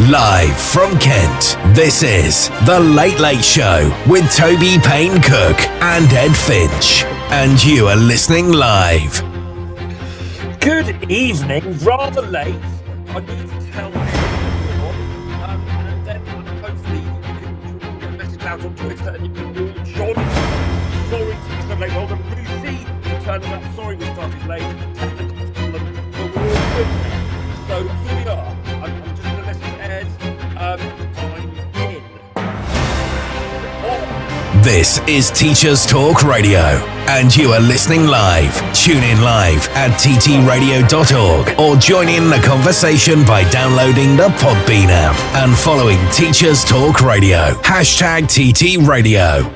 Live from Kent, this is The Late Late Show with Toby Payne-Cook and Ed Finch. And you are listening live. Good evening, rather late. I need to tell everyone, and then hopefully you can get a message out on Twitter and you can all join. Sorry to be so late. Well done, Lucy, for turning up. Sorry we started late. Technical problem, but we're all good now. So here we are. I'm just going to listen to Ed. I'm in. This is Teachers Talk Radio, and you are listening live. Tune in live at ttradio.org or join in the conversation by downloading the Podbean app and following Teachers Talk Radio. #TT Radio.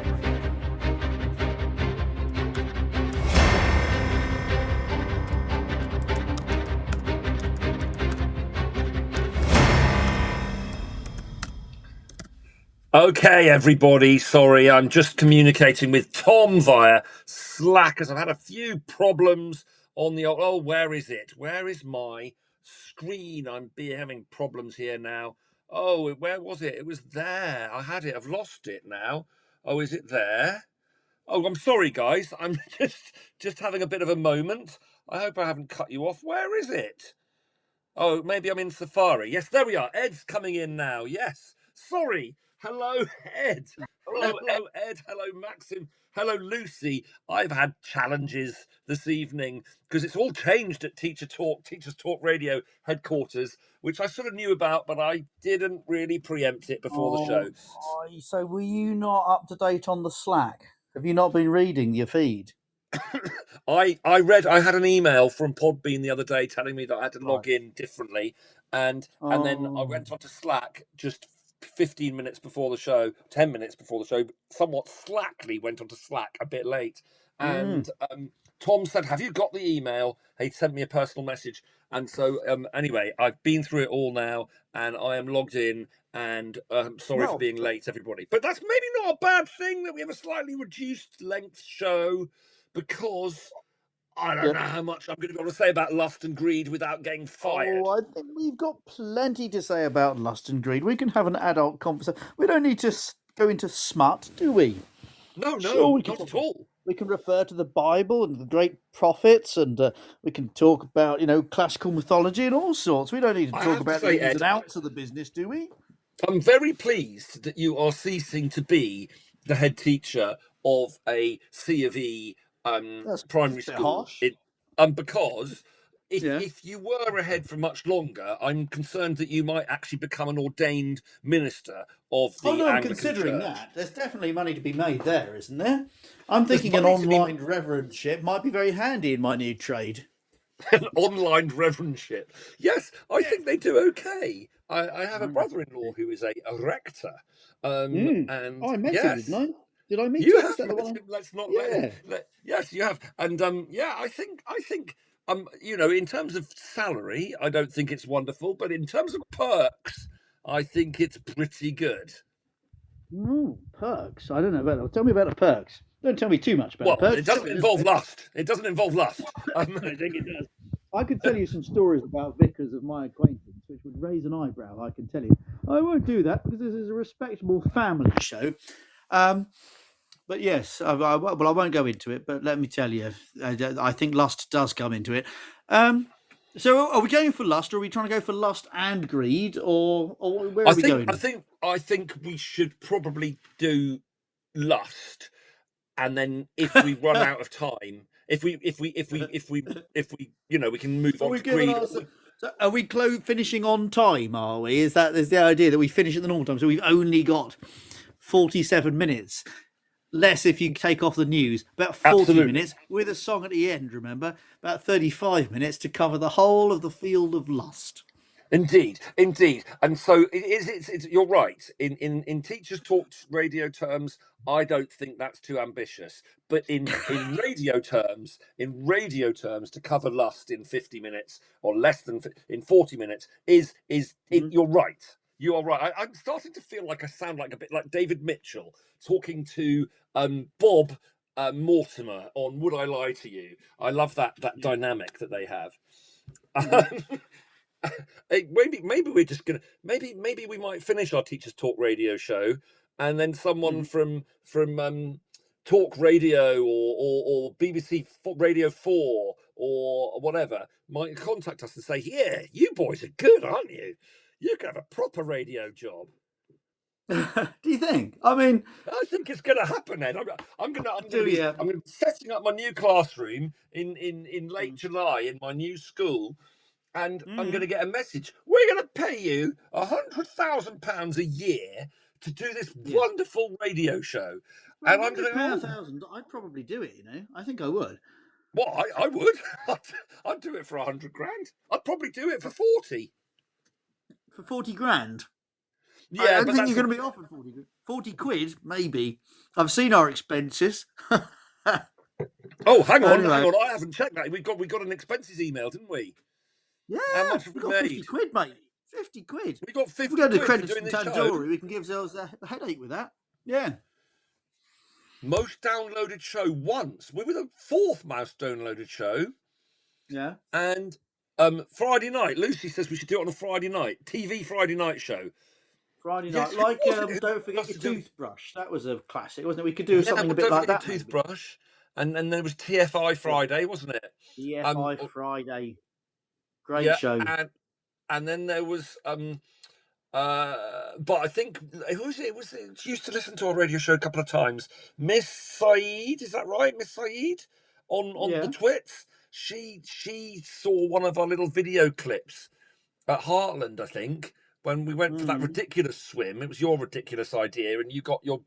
Okay, everybody, sorry, I'm just communicating with Tom via Slack as I've had a few problems on the... Oh, where is it? Where is my screen? I'm having problems here now. Oh, where was it? It was there. I had it. I've lost it now. Oh, is it there? Oh, I'm sorry, guys. I'm just having a bit of a moment. I hope I haven't cut you off. Where is it? Oh, maybe I'm in Safari. Yes, there we are. Ed's coming in now. Yes. Sorry. Hello, Ed. Hello, Ed. Hello, Maxim. Hello, Lucy. I've had challenges this evening because it's all changed at Teachers Talk Radio headquarters, which I sort of knew about, but I didn't really preempt it before the show. So were you not up to date on the Slack? Have you not been reading your feed? I had an email from Podbean the other day telling me that I had to log in differently, and then I went onto Slack just 15 minutes before the show, 10 minutes before the show, somewhat slackly went onto Slack a bit late. And Tom said, have you got the email? He sent me a personal message. And so anyway, I've been through it all now and I am logged in and sorry for being late, everybody. But that's maybe not a bad thing that we have a slightly reduced length show because I don't know how much I'm going to be able to say about lust and greed without getting fired. Oh, I think we've got plenty to say about lust and greed. We can have an adult conversation. We don't need to go into smut, do we? No, not at all. We can refer to the Bible and the great prophets, and we can talk about, classical mythology and all sorts. We don't need to talk about the ins and outs of the business, do we? I'm very pleased that you are ceasing to be the head teacher of a C of E primary school. Because if you were ahead for much longer, I'm concerned that you might actually become an ordained minister of the Anglican I'm considering Church. that. There's definitely money to be made there, isn't there? I'm thinking an online reverendship might be very handy in my new trade. An online reverendship. Yes, I think they do okay. I have a brother-in-law who is a rector. And I met him, didn't I? Did I meet you him? have met him. Let's not yes, you have. And I think in terms of salary, I don't think it's wonderful, but in terms of perks, I think it's pretty good. Perks? I don't know about that. Tell me about the perks. Don't tell me too much about the perks. It doesn't involve lust. It doesn't involve lust. I think it does. I could tell you some stories about vicars of my acquaintance, which would raise an eyebrow, I can tell you. I won't do that because this is a respectable family show. But yes, I won't go into it, but let me tell you, I think lust does come into it. So are we going for lust, or are we trying to go for lust and greed, or where are we going? I think we should probably do lust, and then if we run out of time, if we we can move on to greed. So are we finishing on time? Are we? Is the idea that we finish at the normal time? So we've only got 47 minutes. Less if you take off the news, about 40 minutes with a song at the end, remember? About 35 minutes to cover the whole of the field of lust. Indeed. And so it's you're right. In Teachers Talk Radio terms, I don't think that's too ambitious. But in radio terms, to cover lust in 50 minutes or less than in 40 minutes you're right. You are right. I'm starting to feel like I sound like a bit like David Mitchell talking to Bob Mortimer on Would I Lie to You? I love that dynamic that they have. maybe we're just gonna maybe we might finish our Teachers Talk radio show, and then someone from Talk Radio or BBC Radio 4 or whatever might contact us and say, "Yeah, you boys are good, aren't you? You can have a proper radio job." Do you think? I mean, I think it's going to happen, Ed. I'm going to be setting up my new classroom in late July in my new school, and I'm going to get a message. We're going to pay you £100,000 a year to do this wonderful radio show, well, and I'm going to pay £1,000. I'd probably do it. I think I would. Well, I would. I'd do it for £100,000. I'd probably do it for 40. For 40 grand. Yeah, I don't think you're going to be offered 40 quid, maybe. I've seen our expenses. Oh, hang on. I haven't checked that. We got an expenses email, didn't we? Yeah. How much have we we got made? 50 quid, mate. 50 quid. We got 50 quid. If we go to quid credits for doing and this jewellery, we can give ourselves a headache with that. Yeah. Most downloaded show once. We were the 4th most downloaded show. Yeah. And Friday night. Lucy says we should do it on a Friday night. TV Friday night show. Friday night. Don't forget your toothbrush. That was a classic, wasn't it? We could do something a bit like that. Toothbrush. And there was TFI Friday, wasn't it? TFI Friday. Great show. And then there was but I think who's it? She used to listen to our radio show a couple of times. Miss Saeed, is that right? Miss Saeed on the twits. She saw one of our little video clips at Heartland, I think, when we went for that ridiculous swim. It was your ridiculous idea, and you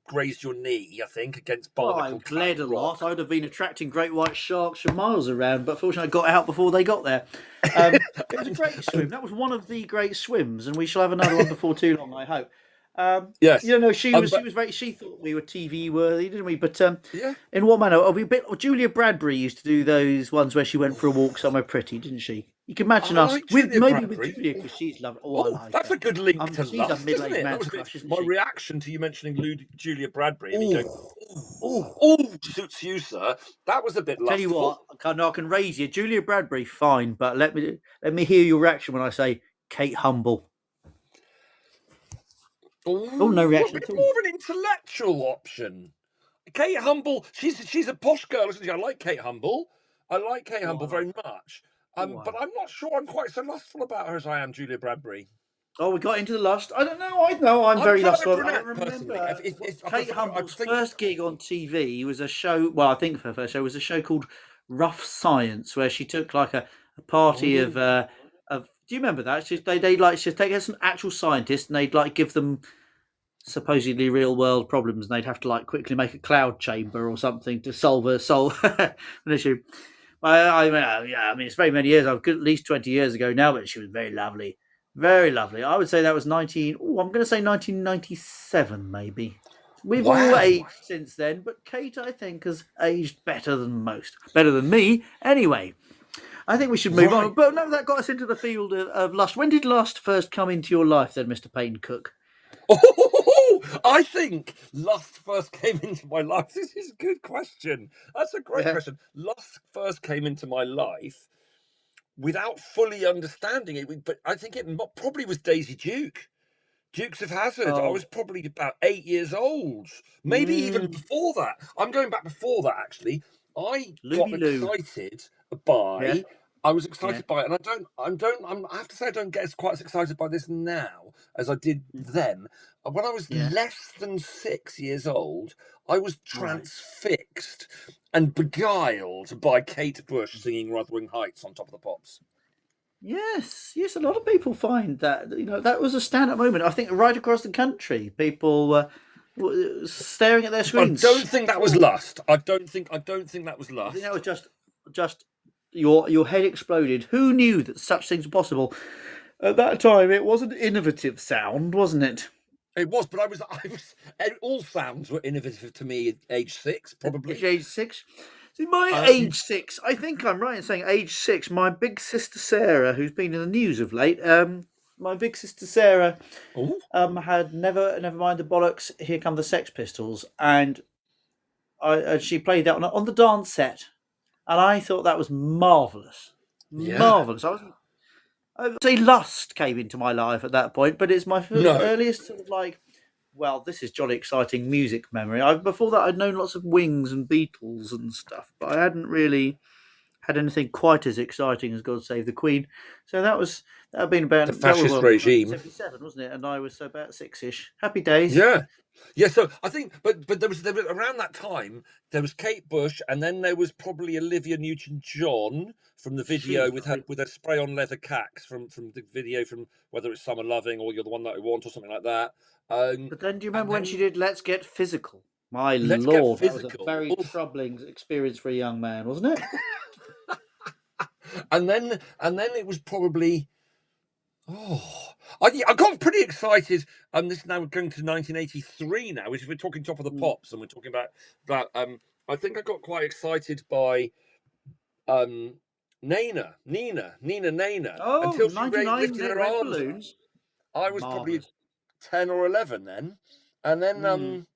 grazed your knee, I think, against Barnacle. I bled a lot. I would have been attracting great white sharks for miles around, but fortunately I got out before they got there. It was a great swim. That was one of the great swims, and we shall have another one before too long, I hope. Yes. She thought we were TV worthy, didn't we? But in what manner? Julia Bradbury used to do those ones where she went for a walk somewhere pretty, didn't she? You can imagine us with Julia, because she's lovely. That's a good link to she's lust, a middle-aged isn't it? man's That was crush, isn't my she? reaction to you mentioning Julia Bradbury. And suits you, sir. That was a bit lustful. Tell you what, I can raise you. Julia Bradbury, fine, but let me hear your reaction when I say Kate Humble. No reaction at all. More of an intellectual option. Kate Humble, she's a posh girl, isn't she? I like Kate Humble. Very much. But I'm not sure I'm quite so lustful about her as I am Julia Bradbury. Oh, we got into the lust. I don't know. I'm very lustful. I remember Kate Humble's first gig on TV was a show. Well, I think her first show was a show called Rough Science, where she took like a party of. Do you remember that? She'd take some actual scientists and they'd like give them supposedly real world problems, and they'd have to like quickly make a cloud chamber or something to solve an issue. I mean, it's very many years. At least 20 years ago now, but she was very lovely, very lovely. I would say that was 1997, maybe. We've all aged since then, but Kate, I think, has aged better than most, better than me, anyway. I think we should move on. But no, that got us into the field of lust. When did lust first come into your life, then, Mr. Payne Cook? I think lust first came into my life. This is a good question. That's a great question. Lust first came into my life without fully understanding it, but I think it probably was Daisy Duke. Dukes of Hazzard. I was probably about 8 years old, maybe even before that. I'm going back before that, actually. I got excited by. I was excited by it, and I have to say I don't get quite as excited by this now as I did then. When I was less than 6 years old, I was transfixed and beguiled by Kate Bush singing Wuthering Heights on Top of the Pops. Yes, a lot of people find that, that was a stand-up moment. I think right across the country, people were staring at their screens. I don't think that was lust. I don't think that was lust. I think that was just your head exploded. Who knew that such things were possible? At that time, it was an innovative sound, wasn't it? It was, but I was. All sounds were innovative to me at age 6, probably. At age 6. See, age 6, I think I'm right in saying age 6. My big sister Sarah, who's been in the news of late, my big sister Sarah, had never mind the bollocks. Here Come the Sex Pistols, and she played that on the dance set, and I thought that was marvelous. Marvelous. I would say lust came into my life at that point, but it's my No. earliest sort of like, well, this is jolly exciting music memory. Before that, I'd known lots of Wings and Beatles and stuff, but I hadn't really had anything quite as exciting as God Save the Queen. So that had been The about that was fascist well, regime. 1977, wasn't it? And I was about 6ish. Happy days. Yeah. Yeah, so I think, but there was around that time there was Kate Bush, and then there was probably Olivia Newton-John from the She video was with great. her spray on leather cax from the video from whether it's Summer Loving or You're the One That I Want or something like that. But then, do you And remember when she then did Let's Get Physical? My Let's Get lord, that was a Physical. very Oof. troubling experience for a young man, wasn't it? And then it was probably I got pretty excited. This now we're going to 1983 now, which if we're talking Top of the Mm. Pops and we're talking about that. I think I got quite excited by Nina Oh, until she 99 lifted her Red arms up. Balloons. I was probably Marvellous. 10 or 11 then, and then Mm.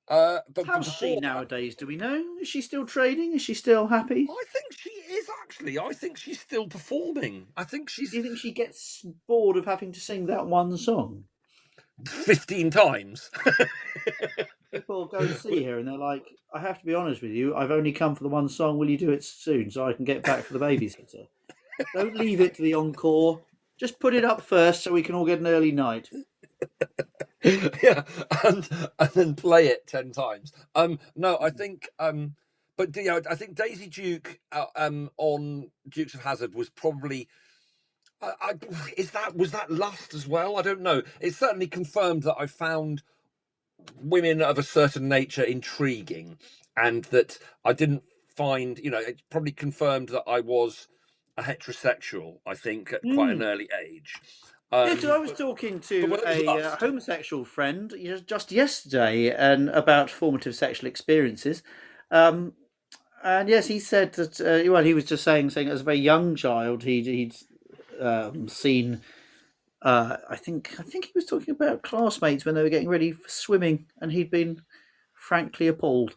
but How's she before that, nowadays? Do we know? Is she still trading? Is she still happy? I think she is actually. I think she's still performing. I think Do she's you think she gets bored of having to sing that one song? 15 times. People go and see her and they're like, I have to be honest with you, I've only come for the one song. Will you do it soon so I can get back for the babysitter? Don't leave it to the encore. Just put it up first so we can all get an early night. Yeah, and then play it 10 times. No, I think but you know, I think Daisy Duke on Dukes of Hazzard was probably was that lust as well? I don't know. It certainly confirmed that I found women of a certain nature intriguing, and that I didn't find, you know, it probably confirmed that I was a heterosexual, I think, at quite an Mm. early age. Yeah, so I was But talking but to when it was a lust, homosexual friend just yesterday and about formative sexual experiences. Um, and yes, he said that, well, he was just saying as a very young child, he'd seen I think he was talking about classmates when they were getting ready for swimming, and he'd been frankly appalled,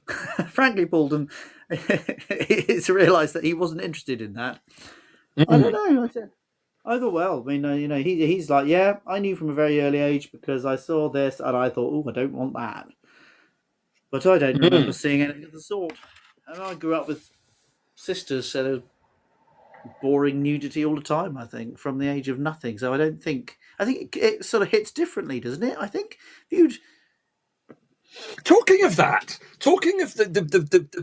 frankly appalled, and it's realised that he wasn't interested in that. I don't mm, know. I thought, well, I mean, he's like, yeah, I knew from a very early age because I saw this, and I thought, oh, I don't want that. But I don't remember mm. seeing anything of the sort. And I grew up with sisters, so boring nudity all the time. I think from the age of nothing. So I don't think. I think it sort of hits differently, doesn't it? I think if you'd. Talking of that, talking of the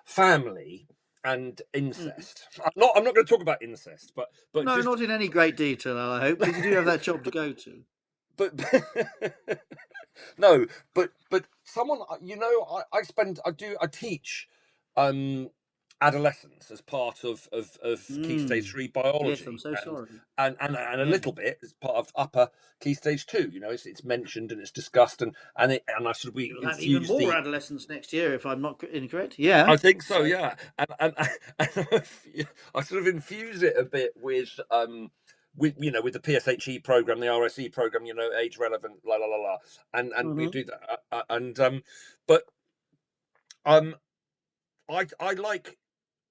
family and Mm. incest. I'm not going to talk about incest, but No, just not in any great detail, I hope, because you do have that job to go to. but no, but someone, you know, I teach adolescence as part of Key Stage Mm. 3 Yes, I'm biology, so sorry. and a Yeah. little bit as part of upper Key Stage 2. You know, it's mentioned and it's discussed, and I sort of we You'll have even infuse more the. adolescents next year, if I'm not incorrect. Yeah. I think so, So. yeah, and I sort of infuse it a bit with, you know, with the PSHE program, the RSE program, you know, age relevant, la la la la, and we Hmm. do that, but um, I like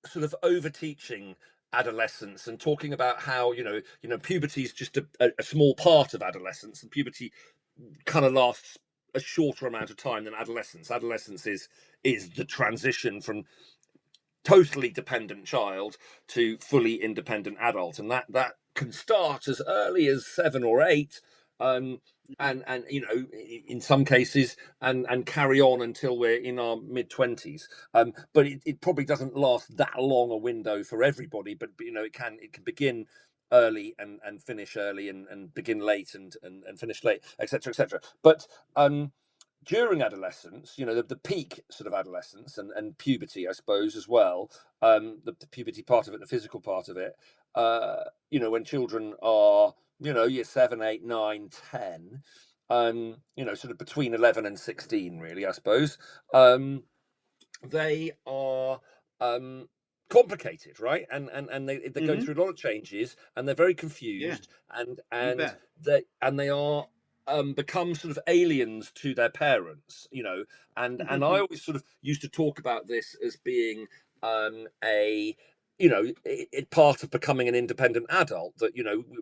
sort of over teaching adolescence and talking about how, puberty is just a small part of adolescence, and puberty kind of lasts a shorter amount of time than adolescence. Adolescence is the transition from totally dependent child to fully independent adult, and that can start as early as 7 or 8, um, and you know, in some cases, and carry on until we're in our mid 20s. But it probably doesn't last that long a window for everybody. But you know, it can begin early and finish early, and begin late and finish late, etc., etc. But during adolescence, you know, the peak sort of adolescence and puberty, I suppose, as well, the puberty part of it, the physical part of it, you know, when children are, you know, year 7, 8, 9, 10, you know, sort of between 11 and 16, really, I suppose, they are complicated, right? And they're going Hmm. through a lot of changes, and they're very Yeah, confused, and you and bet. they are become sort of aliens to their parents, you know. And I always sort of used to talk about this as being a part of becoming an independent adult, that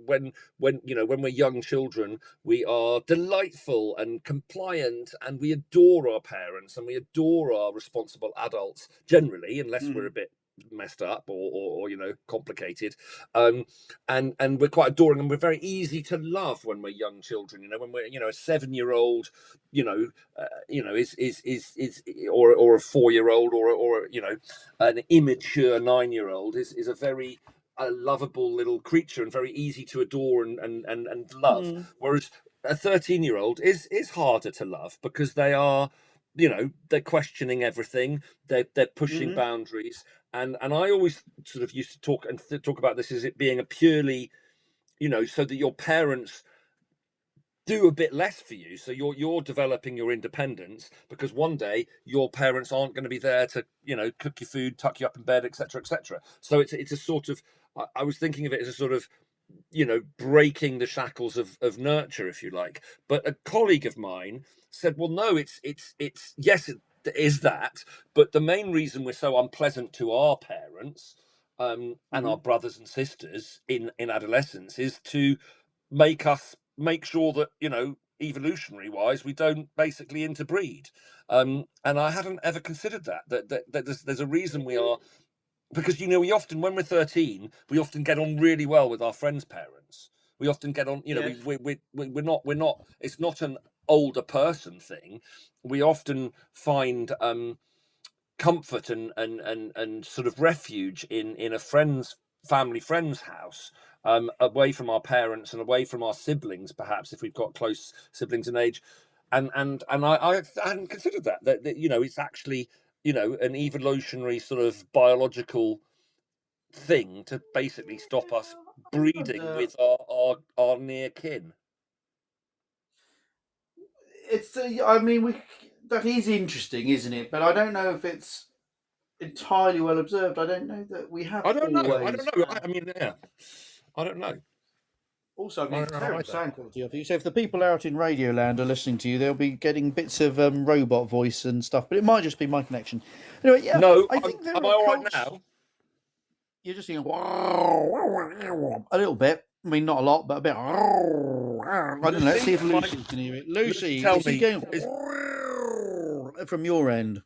when we're young children, we are delightful and compliant, and we adore our parents and we adore our responsible adults generally, unless we're a bit messed up or complicated, and we're quite adoring, and we're very easy to love when we're young children. When we're a 7-year-old is or a 4-year-old or an immature 9-year-old is a very lovable little creature and very easy to adore and love, whereas a 13-year-old is harder to love, because they are they're questioning everything, they're pushing boundaries, and I always sort of used to talk about this as it being a purely so that your parents do a bit less for you, so you're developing your independence, because one day your parents aren't going to be there to cook your food, tuck you up in bed, etc., etc. So it's a sort of, I was thinking of it as a sort of breaking the shackles of nurture, if you like. But a colleague of mine said, well, no, it's yes, it is that, but the main reason we're so unpleasant to our parents and our brothers and sisters in adolescence is to make sure that evolutionary wise we don't basically interbreed, and I hadn't ever considered that there's a reason we are, because we often, when we're 13, we often get on really well with our friends' parents. We often get on, Yes. we're not, it's not an older person thing. We often find comfort and sort of refuge in a family friend's house, away from our parents and away from our siblings, perhaps, if we've got close siblings in age. And I hadn't considered that it's actually an evolutionary sort of biological thing to basically stop us breeding with our near kin. It's I mean, that is interesting, isn't it? But I don't know if it's entirely well observed. I don't know that we have I don't know. always. I mean, yeah, I don't know. Also, I mean, I it's don't know terrible either. sound quality of you. So if the people out in Radioland are listening to you, they'll be getting bits of robot voice and stuff. But it might just be my connection. Anyway, yeah. No, I think am I all right now? You're just seeing a little bit. I mean, not a lot, but a bit. I don't know. Let's see if Lucy can hear it. Lucy, tell is he me, going from your end?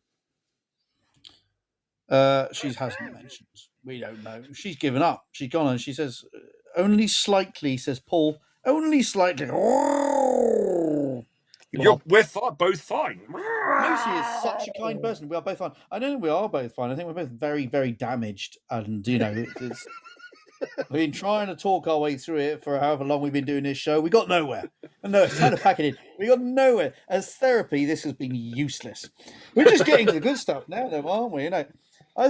She hasn't mentioned. We don't know. She's given up. She's gone, and she says, "Only slightly," says Paul. Only slightly. We're both fine. Lucy is such a kind person. We are both fine. I don't think we are both fine. I think we're both very, very damaged. And, it's we've been trying to talk our way through it for however long we've been doing this show. We got nowhere. No, it's time to pack it in. We got nowhere. As therapy, this has been useless. We're just getting to the good stuff now, though, aren't we? I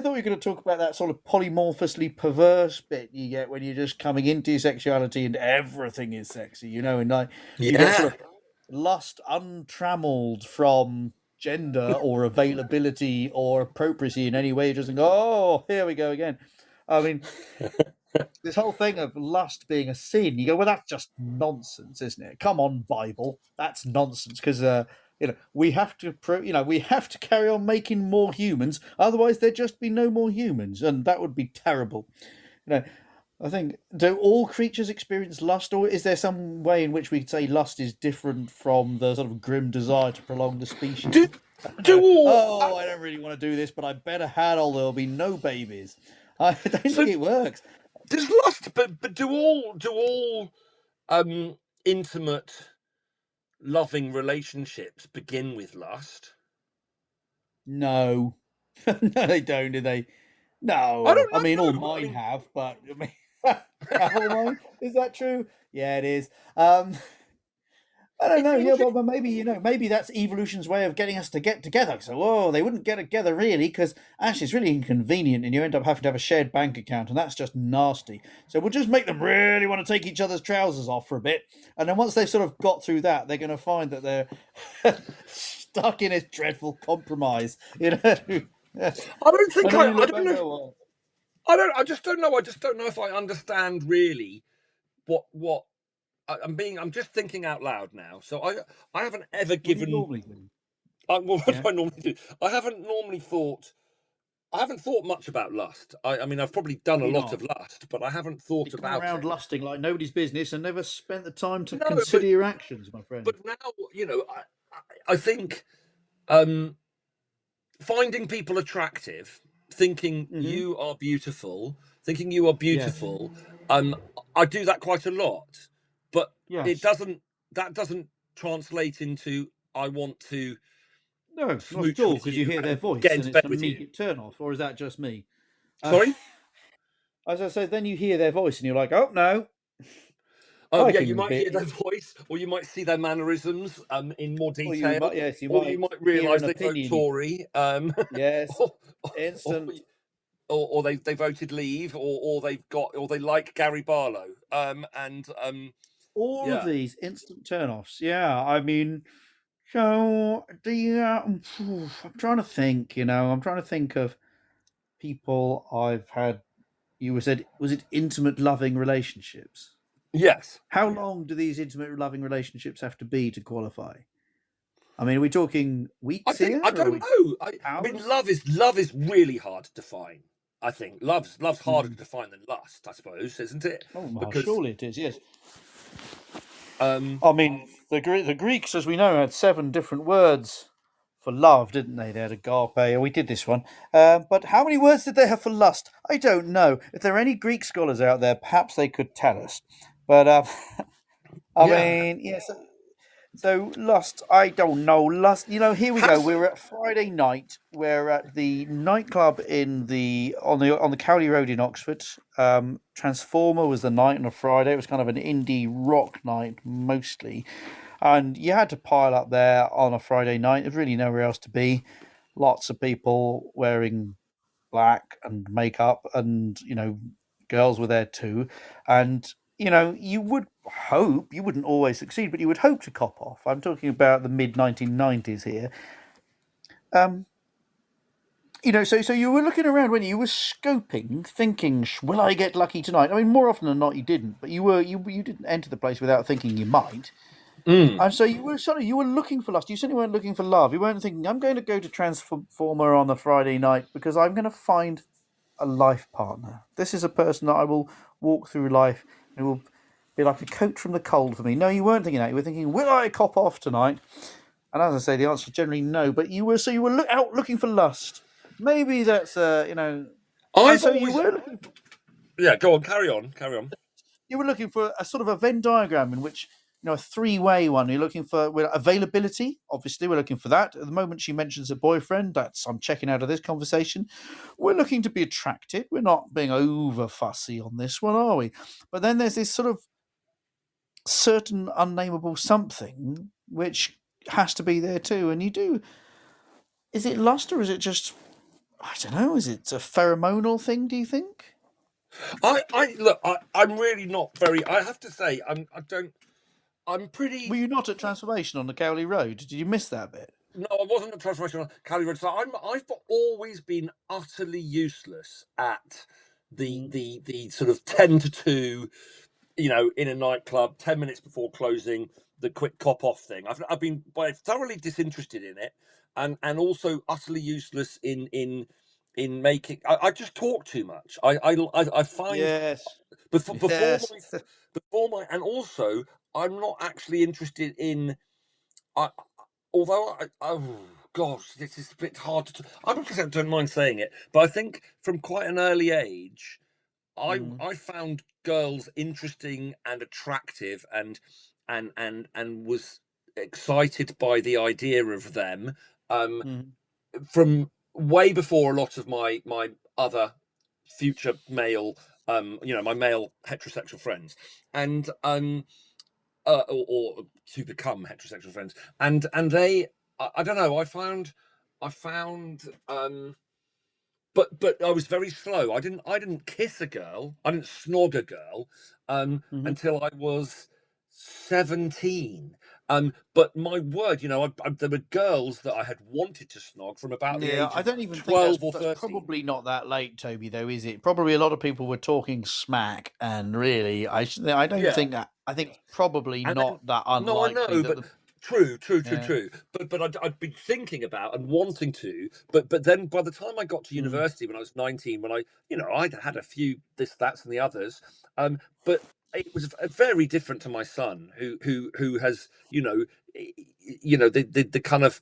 thought we were going to talk about that sort of polymorphously perverse bit you get when you're just coming into your sexuality and everything is sexy, and you get sort of lust untrammeled from gender or availability or appropriacy in any way. You just think, oh, here we go again. I mean, this whole thing of lust being a sin, you go, well, that's just nonsense, isn't it? Come on, Bible, that's nonsense, because we have to carry on making more humans, otherwise there'd just be no more humans, and that would be terrible. I think, do all creatures experience lust, or is there some way in which we could say lust is different from the sort of grim desire to prolong the species? I don't really want to do this, but I better handle, there'll be no babies. I don't think it works. Does lust, but do all intimate, loving relationships begin with lust? No. No, they don't, do they? No. I don't know. I mean, all mine have, but I mean, all mine? Is that true? Yeah, it is. I don't know. Yeah, but maybe that's evolution's way of getting us to get together. So, they wouldn't get together really, because actually it's really inconvenient, and you end up having to have a shared bank account, and that's just nasty. So we'll just make them really want to take each other's trousers off for a bit, and then once they've sort of got through that, they're going to find that they're stuck in this dreadful compromise. I don't think I don't know. I just don't know. I just don't know if I understand really what. I'm just thinking out loud now. So I haven't ever given. What do you normally do? What do I normally do? I haven't normally thought I haven't thought much about lust. I mean, I've probably done a You're lot not. of lust, but I haven't thought You've gone about around it. lusting like nobody's business and never spent the time to No, consider your actions, my friend. but now, I think um, finding people attractive, thinking Hmm. you are beautiful, thinking you are Yes. beautiful. Um, I do that quite a lot, but it Yes. doesn't. That doesn't translate into I want to No, not at smooch all, with because you you hear their and get voice and into it's bed an with you. immediate turn off, or is that just me? Uh, Sorry. as I said, then you hear their voice and you're like, oh no, Oh I yeah, you can might be. hear their voice, or you might see their mannerisms in more Or you detail, might, yes, you or you might might hear realise an they vote opinion. Tory, Yes, or, or, instant. or they voted Leave, or they've got, or they like Gary Barlow, and All of yeah, these instant turn-offs. Yeah, I mean, so I'm trying to think. I'm trying to think of people I've had. You said, was it intimate, loving relationships? yes, How long do these intimate, loving relationships have to be to qualify? I mean, are we talking weeks I here, or are don't we know. I mean, hours? love is really hard to define. I think love's harder to Mm. define than lust, I suppose, isn't it? Oh, well, Because surely it is. Yes. um, I mean, the Greeks, as we know, had 7 different words for love, didn't they? They had agape. We did this one. But how many words did they have for lust? I don't know. If there are any Greek scholars out there, perhaps they could tell us. But I yeah, mean, yes. So lust, I don't know. Lust, here we go. has We're at Friday night. We're at the nightclub on the Cowley Road in Oxford. Transformer was the night on a Friday. It was kind of an indie rock night mostly, and you had to pile up there on a Friday night. There's really nowhere else to be. Lots of people wearing black and makeup, and girls were there too. And you would hope, you wouldn't always succeed, but you would hope to cop off. I'm talking about the mid 1990s here. um so you were looking around when you were scoping, thinking, will I get lucky tonight? I mean, more often than not you didn't, but you didn't enter the place without thinking you might. mm, And so you were looking for lust. You certainly weren't looking for love. You weren't thinking, I'm going to go to Transformer on a Friday night because I'm going to find a life partner. This is a person that I will walk through life and will be like a coat from the cold for me. No, you weren't thinking that. You were thinking, will I cop off tonight? And as I say, the answer is generally no. But you were out looking for lust. Maybe that's and I've so you always were looking yeah. Go on, carry on. for a sort of a Venn diagram in which a three-way one. You're looking for availability. Obviously, we're looking for that. At the moment, she mentions a boyfriend. That's I'm checking out of this conversation. We're looking to be attractive. We're not being over fussy on this one, are we? But then there's this sort of certain unnameable something which has to be there too. And you do. Is it lust or is it just? I don't know. Is it a pheromonal thing? Do you think? I look. I'm really not very. I have to say, I don't. I'm Were pretty. you not at Transformation on the Cowley Road? Did you miss that bit? No, I wasn't a transformation on Cali Road. So I've always been utterly useless at Mm. the sort of 10 to 2, in a nightclub, 10 minutes before closing, the quick cop off thing. I've been thoroughly disinterested in it, and also utterly useless in making. I just talk too much. I find Yes. before Yes. and also I'm not actually interested in. I although oh gosh, this is a bit hard to. I don't mind saying it, but I think from quite an early age, Mm. I found girls interesting and attractive, and was excited by the idea of them, um, Mm. from way before a lot of my other future male, my male heterosexual friends, and or to become heterosexual friends, and they, I don't know, I found but I was very slow. I didn't kiss a girl, I didn't snog a girl, Mhm. until I was 17. But my word, there were girls that I had wanted to snog from about the Yeah, age I of don't even think 12 or that's 13. probably not that late, Toby. Though, is it? Probably a lot of people were talking smack, and really, I don't Yeah, think that. I think it's probably and then not that no, I unlikely know, that but the. Yeah. True. But I'd been thinking about and wanting to, but then by the time I got to university when I was 19, when I'd had a few this, that's, and the others, but it was very different to my son, who has the kind of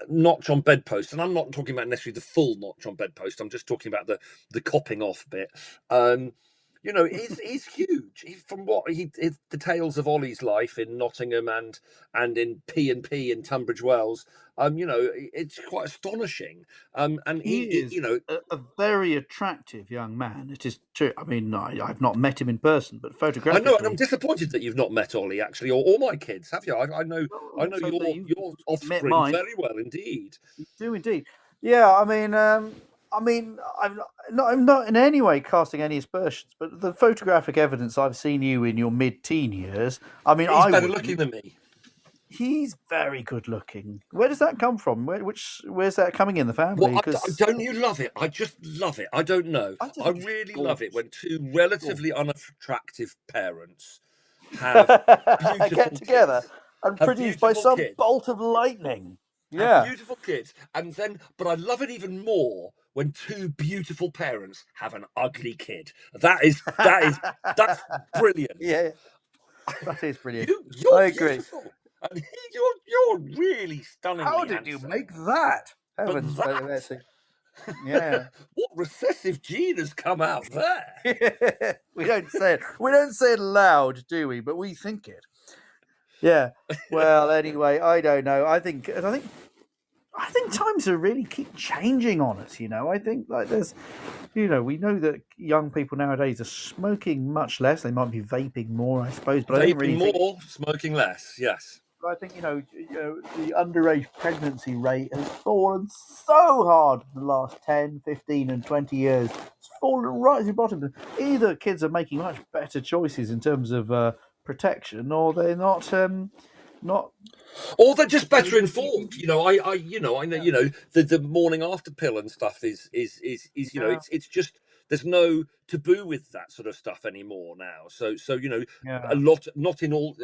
notch on bedpost, and I'm not talking about necessarily the full notch on bedpost. I'm just talking about the copping off bit. He's huge. From what the tales of Ollie's life in Nottingham and in P&P in Tunbridge Wells, it's quite astonishing. And He is a very attractive young man. It is true. I mean, I've not met him in person, but I know, and I'm photographically, disappointed that you've not met Ollie actually, or my kids. Have you? I know so that your you've met offspring mine. very well indeed. You do indeed. Yeah, I'm not in any way casting any aspersions, but the photographic evidence I've seen you in your mid-teen years. I mean, He's I better wouldn't. looking than me. He's very good looking. Where does that come from? Where's that coming in the family? Well, Because don't you love it? I just love it. I don't know. I just I think it's really love it gorgeous. when two relatively unattractive parents have beautiful Get together kids. and Have produced by beautiful some kids. bolt of lightning. Have Yeah. beautiful kids. But I love it even more when two beautiful parents have an ugly kid. That's brilliant. Yeah, that is brilliant. You're I agree. beautiful. And you're really How stunningly did you handsome. make that? But Heavens, let's that, see. Yeah. what recessive gene has come out there? We don't say it. We don't say it loud, do we? But we think it. Yeah. Well, anyway, I don't know. I think times are really keep changing on us. I think like there's, we know that young people nowadays are smoking much less. They might be vaping more, I suppose. But I don't really Vaping think. more, smoking less. Yes. I think the underage pregnancy rate has fallen so hard in the last 10, 15 and 20 years. It's fallen right to the bottom. Either kids are making much better choices in terms of protection, or they're not. Or they're just better informed. I know. The morning after pill and stuff is Yeah. it's just there's no taboo with that sort of stuff anymore now. So Yeah. a lot, not in all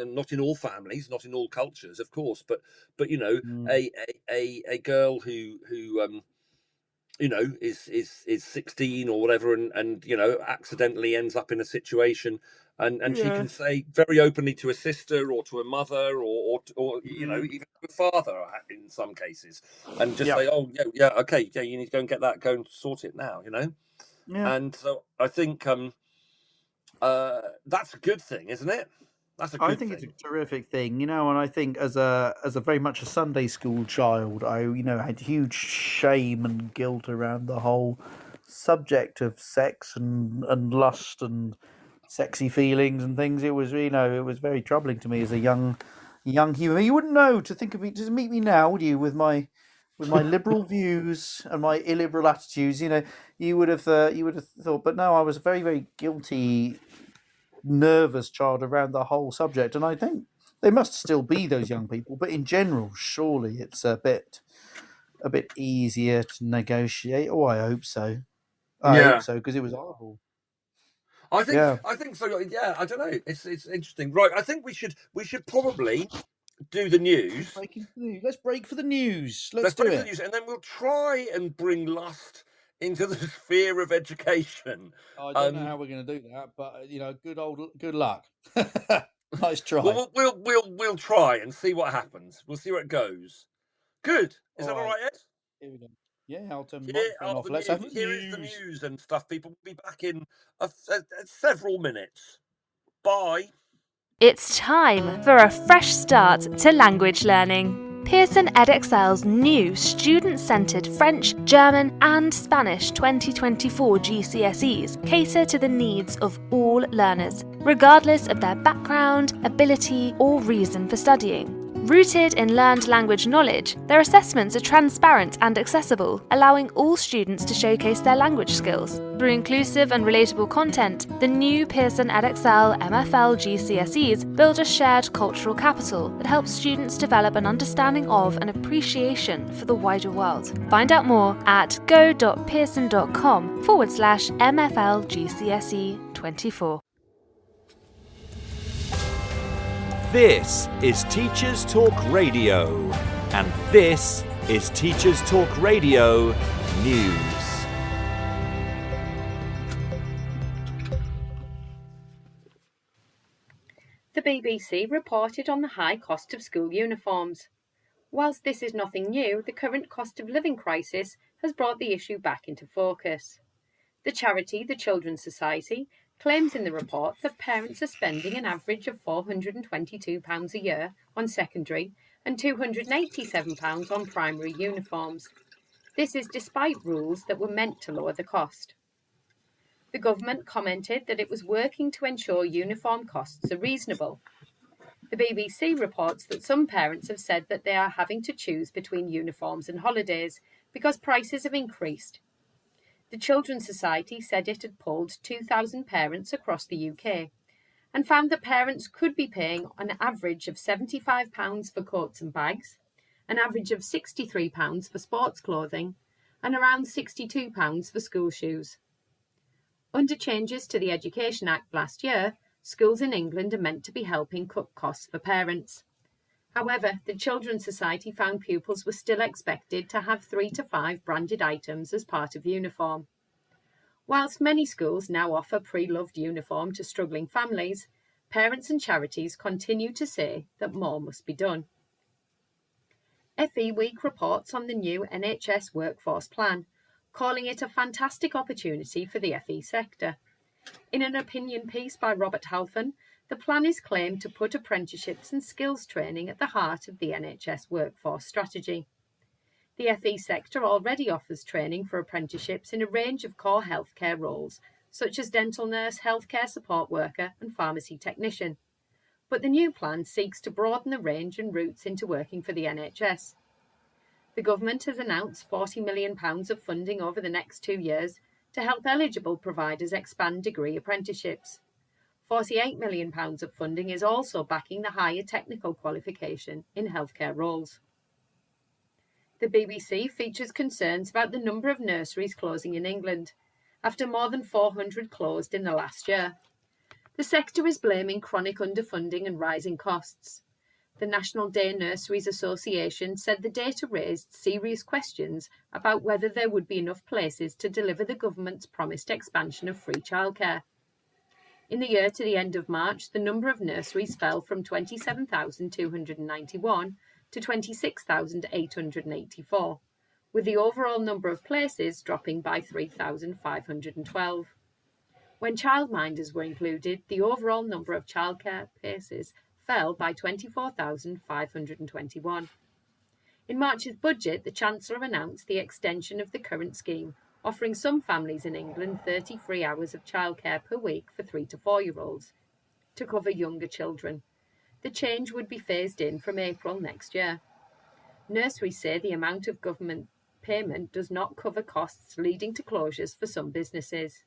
families, not in all cultures, of course, but a girl who is 16 or whatever, and accidentally ends up in a situation, and she can say very openly to a sister or to a mother or even to a father in some cases, and just say, oh yeah, okay, yeah, you need to go and get that, go and sort it now, Yeah. and so I think that's a good thing, isn't it? That's a good I think thing. it's a terrific thing, and I think as a very much a Sunday school child, I had huge shame and guilt around the whole subject of sex and lust and sexy feelings and things. It was it was very troubling to me as a young human. You wouldn't know to meet me now, would you? With my liberal views and my illiberal attitudes, you would have thought. But no, I was a very, very guilty, nervous child around the whole subject, and I think they must still be those young people, but in general, surely it's a bit easier to negotiate. Oh, I hope so. I hope so, because it was horrible. I think so. Yeah, I don't know. It's interesting, right? I think we should probably do the news. Breaking news. Let's break for the news. Let's do break it. for the news, and then we'll try and bring lust into the sphere of education. I don't know how we're going to do that, but good luck. Nice try. Well, we'll try and see what happens. We'll see where it goes. Good. Is that all right, Ed? Here we go. Yeah, I'll turn the microphone off. Let's have the Here news. is the news and stuff. People will be back in several minutes. Bye. It's time for a fresh start to language learning. Pearson EdXL's new student-centred French, German and Spanish 2024 GCSEs cater to the needs of all learners, regardless of their background, ability or reason for studying. Rooted in learned language knowledge, their assessments are transparent and accessible, allowing all students to showcase their language skills. Through inclusive and relatable content, the new Pearson EdXL MFL GCSEs build a shared cultural capital that helps students develop an understanding of and appreciation for the wider world. Find out more at go.pearson.com/MFL GCSE 24. This is Teachers Talk Radio, and this is Teachers Talk Radio News. The BBC reported on the high cost of school uniforms. Whilst this is nothing new, the current cost of living crisis has brought the issue back into focus. The charity, the Children's Society, claims in the report that parents are spending an average of £422 a year on secondary and £287 on primary uniforms. This is despite rules that were meant to lower the cost. The government commented that it was working to ensure uniform costs are reasonable. The BBC reports that some parents have said that they are having to choose between uniforms and holidays because prices have increased. The Children's Society said it had polled 2,000 parents across the UK and found that parents could be paying an average of £75 for coats and bags, an average of £63 for sports clothing, and around £62 for school shoes. Under changes to the Education Act last year, schools in England are meant to be helping cut costs for parents. However, the Children's Society found pupils were still expected to have 3 to 5 branded items as part of uniform. Whilst many schools now offer pre-loved uniform to struggling families, parents and charities continue to say that more must be done. FE Week reports on the new NHS workforce plan, calling it a fantastic opportunity for the FE sector. In an opinion piece by Robert Halfon, the plan is claimed to put apprenticeships and skills training at the heart of the NHS workforce strategy. The FE sector already offers training for apprenticeships in a range of core healthcare roles, such as dental nurse, healthcare support worker and pharmacy technician. But the new plan seeks to broaden the range and routes into working for the NHS. The government has announced £40 million of funding over the next 2 years to help eligible providers expand degree apprenticeships. £48 million of funding is also backing the higher technical qualification in healthcare roles. The BBC features concerns about the number of nurseries closing in England, after more than 400 closed in the last year. The sector is blaming chronic underfunding and rising costs. The National Day Nurseries Association said the data raised serious questions about whether there would be enough places to deliver the government's promised expansion of free childcare. In the year to the end of March, the number of nurseries fell from 27,291 to 26,884, with the overall number of places dropping by 3,512. When childminders were included, the overall number of childcare places fell by 24,521. In March's budget, the Chancellor announced the extension of the current scheme, offering some families in England 33 hours of childcare per week for 3 to 4-year-olds to cover younger children. The change would be phased in from April next year. Nurseries say the amount of government payment does not cover costs, leading to closures for some businesses.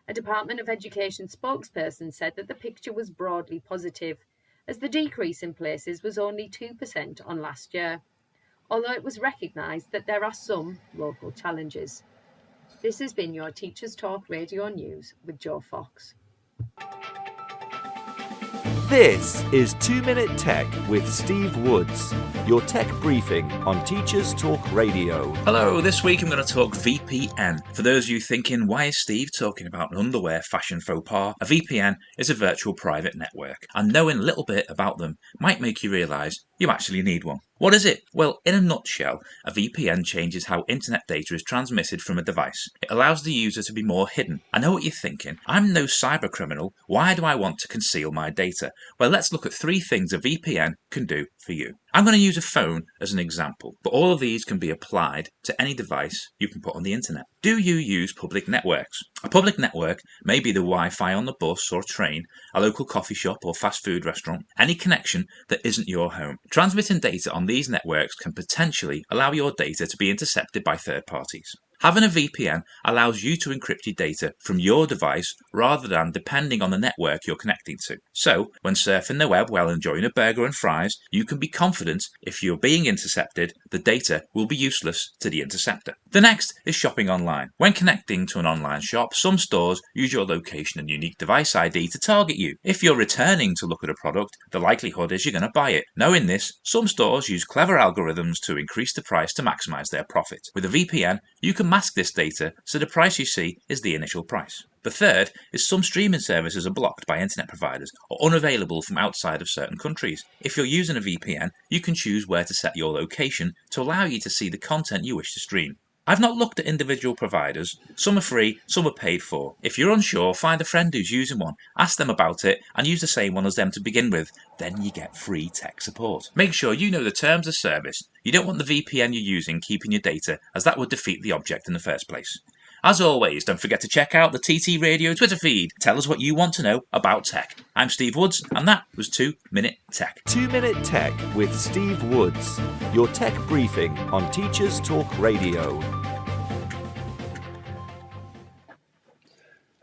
A Department of Education spokesperson said that the picture was broadly positive, as the decrease in places was only 2% on last year, although it was recognised that there are some local challenges. This has been your Teachers Talk Radio News with Joe Fox. This is 2 Minute Tech with Steve Woods, your tech briefing on Teachers Talk Radio. Hello, this week I'm going to talk VPN. For those of you thinking, why is Steve talking about an underwear fashion faux pas? A VPN is a virtual private network, and knowing a little bit about them might make you realise you actually need one. What is it? Well, in a nutshell, a VPN changes how internet data is transmitted from a device. It allows the user to be more hidden. I know what you're thinking. I'm no cyber criminal. Why do I want to conceal my data? Well, let's look at 3 things a VPN can do for you. I'm going to use a phone as an example, but all of these can be applied to any device you can put on the internet. Do you use public networks? A public network may be the Wi-Fi on the bus or train, a local coffee shop or fast food restaurant, any connection that isn't your home. Transmitting data on these networks can potentially allow your data to be intercepted by third parties. Having a VPN allows you to encrypt your data from your device rather than depending on the network you're connecting to. So, when surfing the web while enjoying a burger and fries, you can be confident if you're being intercepted, the data will be useless to the interceptor. The next is shopping online. When connecting to an online shop, some stores use your location and unique device ID to target you. If you're returning to look at a product, the likelihood is you're going to buy it. Knowing this, some stores use clever algorithms to increase the price to maximize their profit. With a VPN, you can mask this data so the price you see is the initial price. The third is some streaming services are blocked by internet providers or unavailable from outside of certain countries. If you're using a VPN, you can choose where to set your location to allow you to see the content you wish to stream. I've not looked at individual providers. Some are free, some are paid for. If you're unsure, find a friend who's using one, ask them about it, and use the same one as them to begin with. Then you get free tech support. Make sure you know the terms of service. You don't want the VPN you're using keeping your data, as that would defeat the object in the first place. As always, don't forget to check out the TT Radio Twitter feed. Tell us what you want to know about tech. I'm Steve Woods, and that was 2 Minute Tech. 2 Minute Tech with Steve Woods. Your tech briefing on Teachers Talk Radio.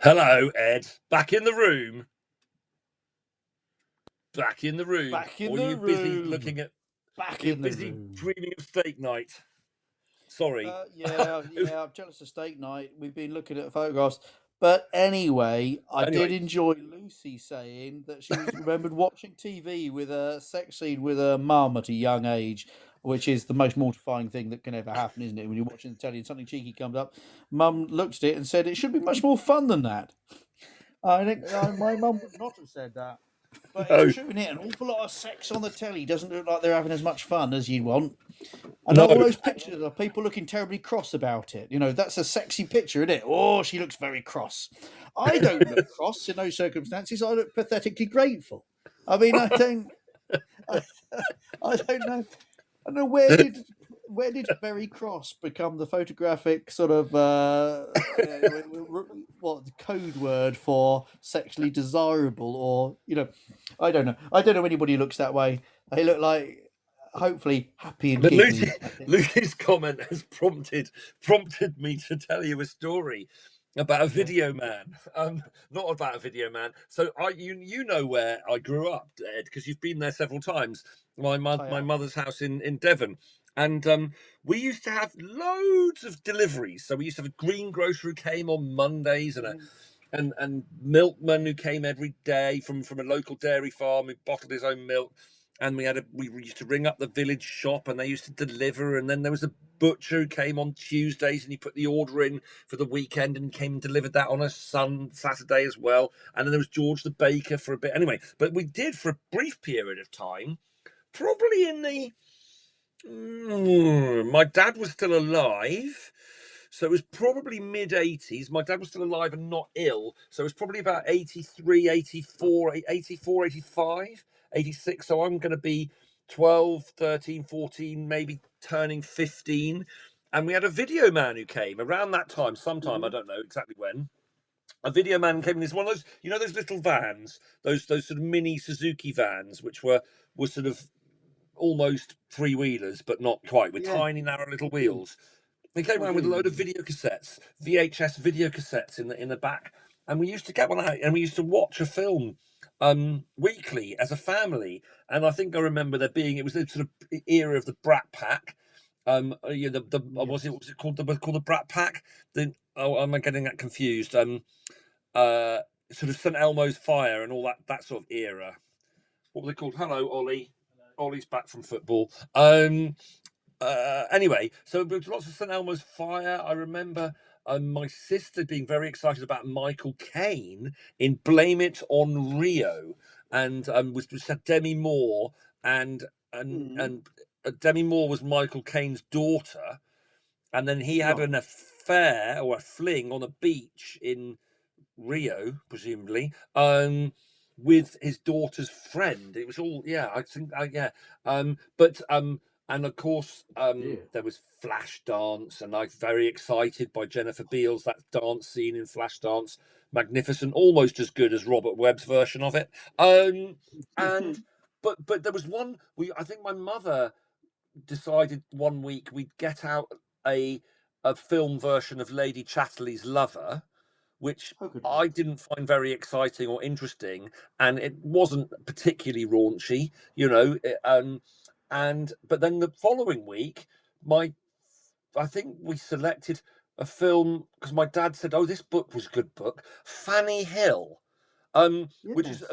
Hello, Ed. Back in the room. Back in the room. Back in or the you busy room. looking at? Back you in the busy room. dreaming of steak night. Sorry. Yeah, I'm jealous of steak night. We've been looking at photographs. But anyway, I did enjoy Lucy saying that she remembered watching TV with a sex scene with her mum at a young age, which is the most mortifying thing that can ever happen, isn't it? When you're watching the telly and something cheeky comes up, mum looked at it and said it should be much more fun than that. I think my mum would not have said that. But it's true, isn't it? An awful lot of sex on the telly doesn't look like they're having as much fun as you'd want. And all those pictures of people looking terribly cross about it. You know, that's a sexy picture, isn't it? Oh, she looks very cross. I don't look cross in those circumstances. I look pathetically grateful. I mean, I don't know. I don't know where did very cross become the photographic sort of what the code word for sexually desirable, or I don't know anybody who looks that way. They look like hopefully happy and giggly. Lucy's comment has prompted me to tell you a story about a video man. Not about a video man. So you know where I grew up, Ed, because you've been there several times. My mother's house in Devon. And we used to have loads of deliveries. So we used to have a greengrocer who came on Mondays and milkman who came every day from a local dairy farm who bottled his own milk. And we used to ring up the village shop and they used to deliver. And then there was a butcher who came on Tuesdays and he put the order in for the weekend and came and delivered that on a Saturday as well. And then there was George the baker for a bit. Anyway, but we did for a brief period of time, probably in the... my dad was still alive, so it was probably mid-80s. My dad was still alive and not ill, so it was probably about 83, 84, 85, 86. So I'm going to be 12, 13, 14, maybe turning 15. And we had a video man who came around that time, sometime, I don't know exactly when. A video man came in this one of those, those little vans, those sort of mini Suzuki vans, which were sort of almost three-wheelers, but not quite, with tiny, narrow little wheels. They came around with a load of video cassettes, VHS video cassettes in the back, and we used to get one out, and we used to watch a film weekly as a family. And I think I remember it was the sort of era of the Brat Pack. What was it called? The Brat Pack. Am I getting that confused? Sort of St Elmo's Fire and all that sort of era. What were they called? Hello, Ollie. Ollie's back from football. Anyway, so there was lots of St Elmo's Fire. I remember my sister being very excited about Michael Caine in Blame It on Rio, and which had Demi Moore, and Demi Moore was Michael Caine's daughter, and then he had an affair or a fling on a beach in Rio, presumably, with his daughter's friend. It was all, I think, and of course, there was Flashdance, and I'm very excited by Jennifer Beals, that dance scene in Flashdance, magnificent, almost as good as Robert Webb's version of it. But there was one. I think my mother decided one week we'd get out a a film version of Lady Chatterley's Lover, which I didn't find very exciting or interesting, and it wasn't particularly raunchy, but then the following week, I think we selected a film because my dad said, "Oh, this book was a good book, Fanny Hill," which is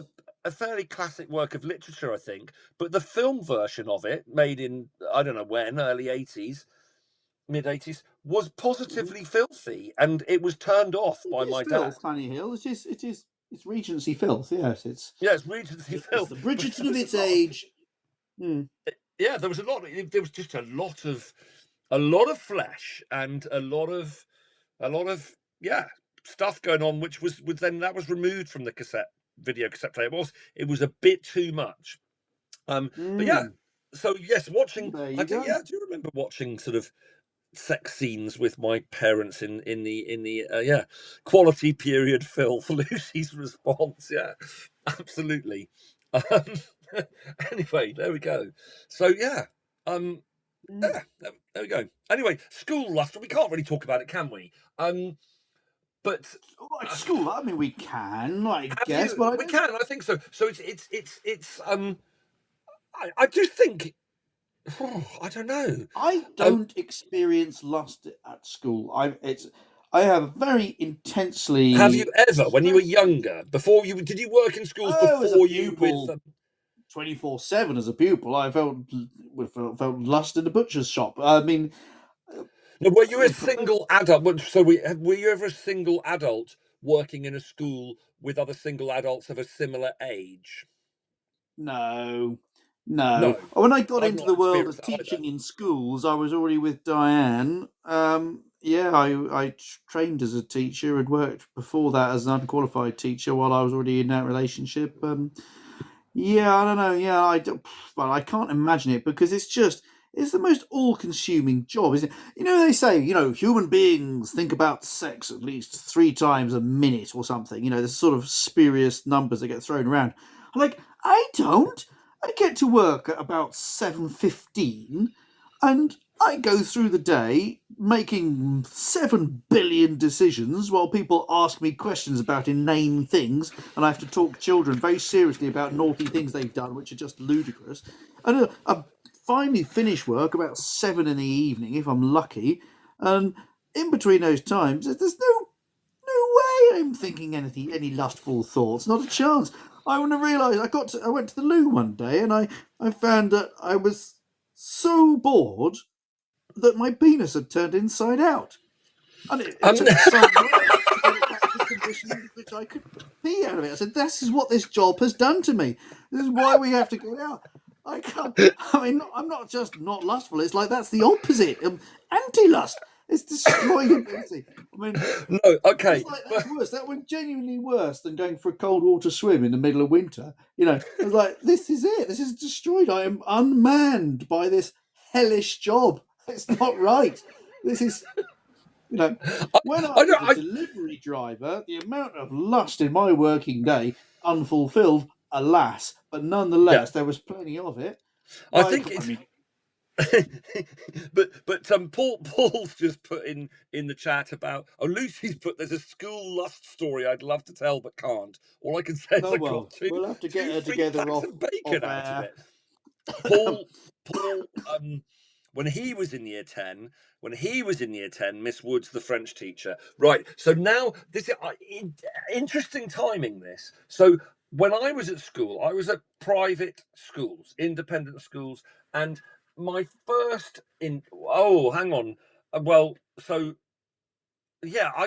a fairly classic work of literature, I think. But the film version of it, made in I don't know when, early 80s, mid 80s, was positively filthy, and it was turned off by my dad. Fanny Hill. It's Regency filth. Yes, it's Regency It's filth. the Bridgerton of its age. Yeah, there was a lot. There was just a lot of flesh and a lot of stuff going on, which was then that was removed from the video cassette player. It was a bit too much. But yeah, so yes, watching. I do remember watching sort of sex scenes with my parents in the quality period filth. Lucy's response, absolutely. Anyway, there we go. So there we go. Anyway, school lust. We can't really talk about it, can we? But school. I mean, we can, I guess, but we can. I think so. So it's. I do think. I don't know. I don't experience lust at school. I have very intensely. Have you ever, when you were younger, did you work in schools before you with 24/7 as a pupil? I felt lust in the butcher's shop. I mean, no, were you a single adult? So were you ever a single adult working in a school with other single adults of a similar age? No. When I got into the world of teaching in schools, I was already with Diane. I trained as a teacher and worked before that as an unqualified teacher while I was already in that relationship. I don't know. But I can't imagine it because it's the most all-consuming job, isn't it? They say, human beings think about sex at least 3 times a minute or something. There's sort of spurious numbers that get thrown around. I'm like, I don't. I get to work at about 7:15 and I go through the day making 7 billion decisions while people ask me questions about inane things, and I have to talk to children very seriously about naughty things they've done, which are just ludicrous. And I finally finish work about 7 in the evening, if I'm lucky, and in between those times, there's no way I'm thinking any lustful thoughts, not a chance. I want to realise I went to the loo one day and I found that I was so bored that my penis had turned inside out. And it took some work to get it back to the condition in which I could pee out of it. I said, this is what this job has done to me. This is why we have to get out. I can't. I mean, I'm not just not lustful. It's like that's the opposite. Anti-lust. It's destroying ability. I mean, no, okay. That's worse. That went genuinely worse than going for a cold water swim in the middle of winter. I was like, this is it. This is destroyed. I am unmanned by this hellish job. It's not right. This is, when I was a delivery driver, the amount of lust in my working day, unfulfilled, alas, but nonetheless, there was plenty of it. I think it's. but Paul's just put in the chat about Lucy's put there's a school lust story I'd love to tell but can't. All I can say is we'll have to get her together off bacon out of it. Paul when he was in year 10, Miss Woods, the French teacher, right? So now this is interesting timing. This so when I was at school, I was at private schools, independent schools, and my first hang on. I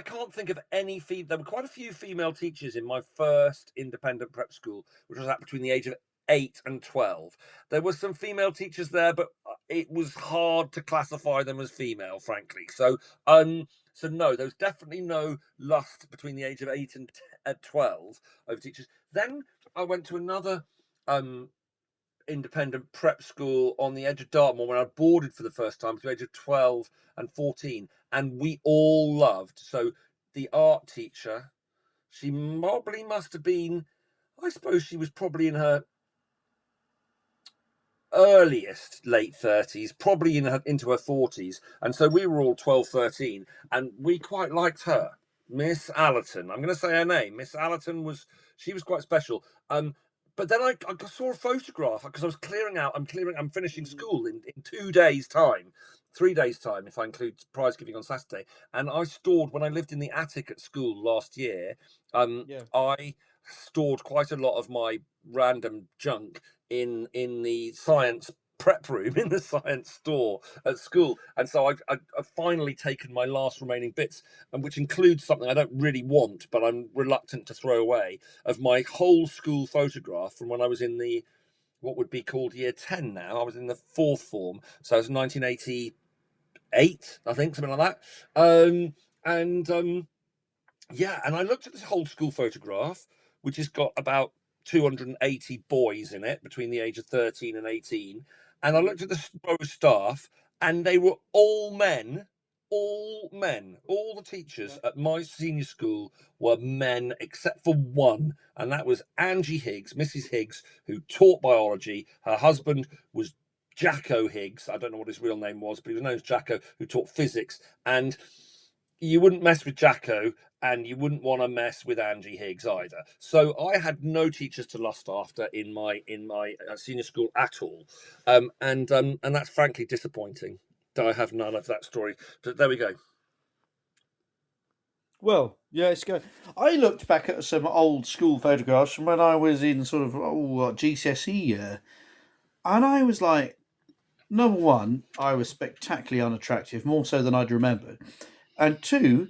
can't think of any there were quite a few female teachers in my first independent prep school, which was between the age of 8 and 12. There were some female teachers there, but it was hard to classify them as female, frankly. So no, there was definitely no lust between the age of 8 and 12 over teachers. Then I went to another independent prep school on the edge of Dartmoor when I boarded for the first time to the age of 12 and 14, and we all loved. So the art teacher, she probably must have been, I suppose she was probably in her earliest late 30s, probably into her 40s. And so we were all 12, 13, and we quite liked her. Miss Allerton. I'm going to say her name. Miss Allerton was quite special. But then I saw a photograph because I was clearing out. I'm finishing school in 2 days' time, 3 days' time, if I include prize giving on Saturday. And I stored, when I lived in the attic at school last year, I stored quite a lot of my random junk in the science prep room, in the science store at school. And so I've finally taken my last remaining bits, and which includes something I don't really want, but I'm reluctant to throw away, of my whole school photograph from when I was in the, what would be called year 10 now. I was in the fourth form. So it was 1988, I think, something like that. Yeah, and I looked at this whole school photograph, which has got about 280 boys in it between the age of 13 and 18. And I looked at the row of staff, and they were all men, all men. All the teachers at my senior school were men, except for one, and that was Angie Higgs, Mrs. Higgs, who taught biology. Her husband was Jacko Higgs. I don't know what his real name was, but he was known as Jacko, who taught physics. And you wouldn't mess with Jacko, and you wouldn't want to mess with Angie Higgs either. So I had no teachers to lust after in my senior school at all, and that's frankly disappointing that I have none of that story. But there we go. Well, yeah, it's good. I looked back at some old school photographs from when I was in sort of GCSE year, and I was like, number one, I was spectacularly unattractive, more so than I'd remembered, and two,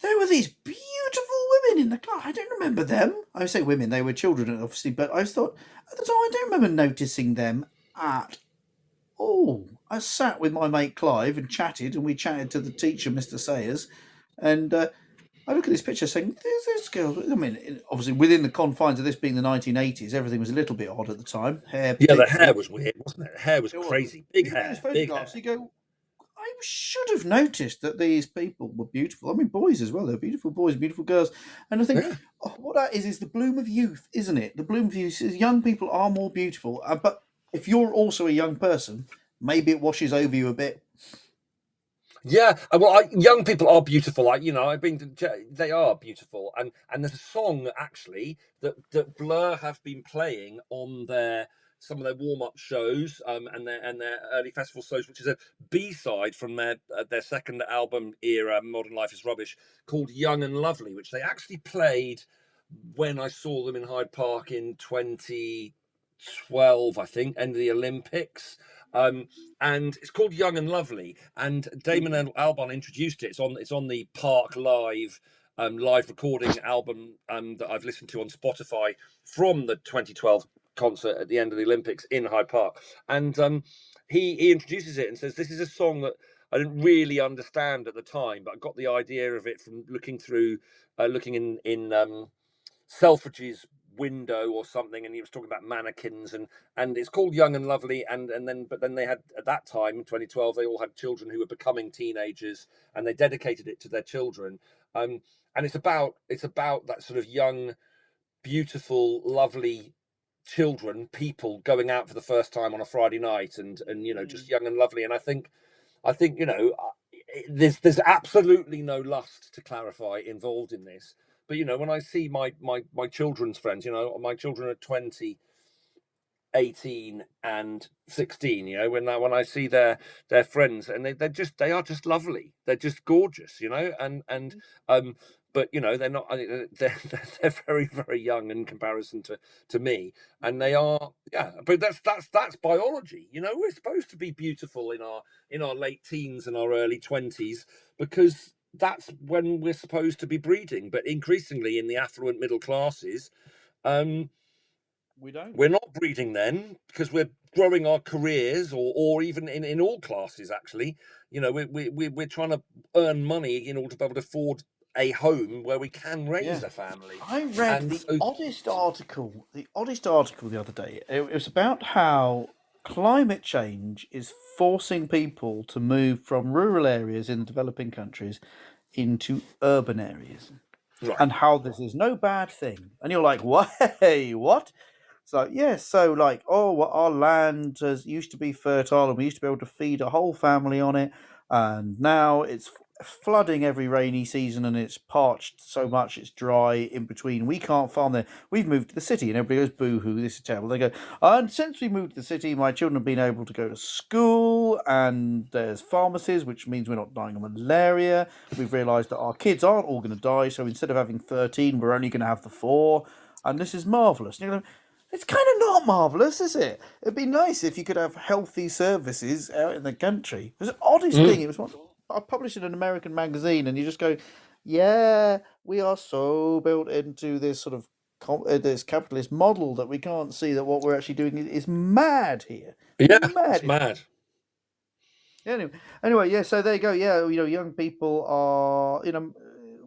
there were these beautiful women in the class. I don't remember them. I say women; they were children, obviously, but I thought at the time I don't remember noticing them at all. I sat with my mate Clive and chatted, and we chatted to the teacher, Mr. Sayers, and I look at this picture saying, "There's this girl." I mean, obviously, within the confines of this being the 1980s, everything was a little bit odd at the time. Hair, Yeah, the hair was weird, wasn't it? The hair was it was. crazy. Big You look at hair, these big hair. photographs, you go, I should have noticed that these people were beautiful. I mean, boys as well. They're beautiful boys, beautiful girls. And I think what that is the bloom of youth, isn't it? The bloom of youth. Young people are more beautiful. But if you're also a young person, maybe it washes over you a bit. Yeah, well, young people are beautiful. I've been they are beautiful, and there's a song actually that Blur have been playing on some of their warm-up shows, and their early festival shows, which is a B-side from their second album era, Modern Life is Rubbish, called Young and Lovely, which they actually played when I saw them in Hyde Park in 2012, I think, end of the Olympics. And it's called Young and Lovely, and Damon Albarn introduced it. It's on the Park Live live recording album that I've listened to on Spotify from the 2012 concert at the end of the Olympics in Hyde Park. And he introduces it and says, this is a song that I didn't really understand at the time, but I got the idea of it from looking in Selfridge's window or something, and he was talking about mannequins, and it's called Young and Lovely, but then they had, at that time in 2012, they all had children who were becoming teenagers, and they dedicated it to their children, and it's about that sort of young, beautiful, lovely people going out for the first time on a Friday night, and just young and lovely. And I think there's absolutely no lust, to clarify, involved in this. But when I see my children's friends, my children are 20, 18, and 16. When I see their friends, and they are just lovely. They're just gorgeous. But they're not. They're very, very young in comparison to me, and they are. Yeah, but that's biology. We're supposed to be beautiful in our late teens and our early 20s, because that's when we're supposed to be breeding. But increasingly in the affluent middle classes, we're not breeding then, because we're growing our careers, or even in all classes actually. We're trying to earn money in order to be able to afford a home where we can raise a family. I read the oddest article the other day. It was about how climate change is forcing people to move from rural areas in developing countries into urban areas, Right. and how this is no bad thing. And you're like, "Hey, what?" So yeah, so like, oh, well, our land has used to be fertile, and we used to be able to feed a whole family on it, and now it's flooding every rainy season, and it's parched so much it's dry in between. We can't farm there. We've moved to the city, and everybody goes, "Boo hoo, this is terrible." They go, and since we moved to the city, my children have been able to go to school, and there's pharmacies, which means we're not dying of malaria. We've realised that our kids aren't all going to die, so instead of having 13, we're only going to have the 4, and this is marvellous. And you're going, it's kind of not marvellous, is it? It'd be nice if you could have healthy services out in the country. It was the oddest thing. It was one I published in an American magazine, and you just go, yeah, we are so built into this sort of this capitalist model that we can't see that what we're actually doing is mad here. Yeah, Mad. it's mad. Anyway, yeah. So there you go. Yeah, young people are,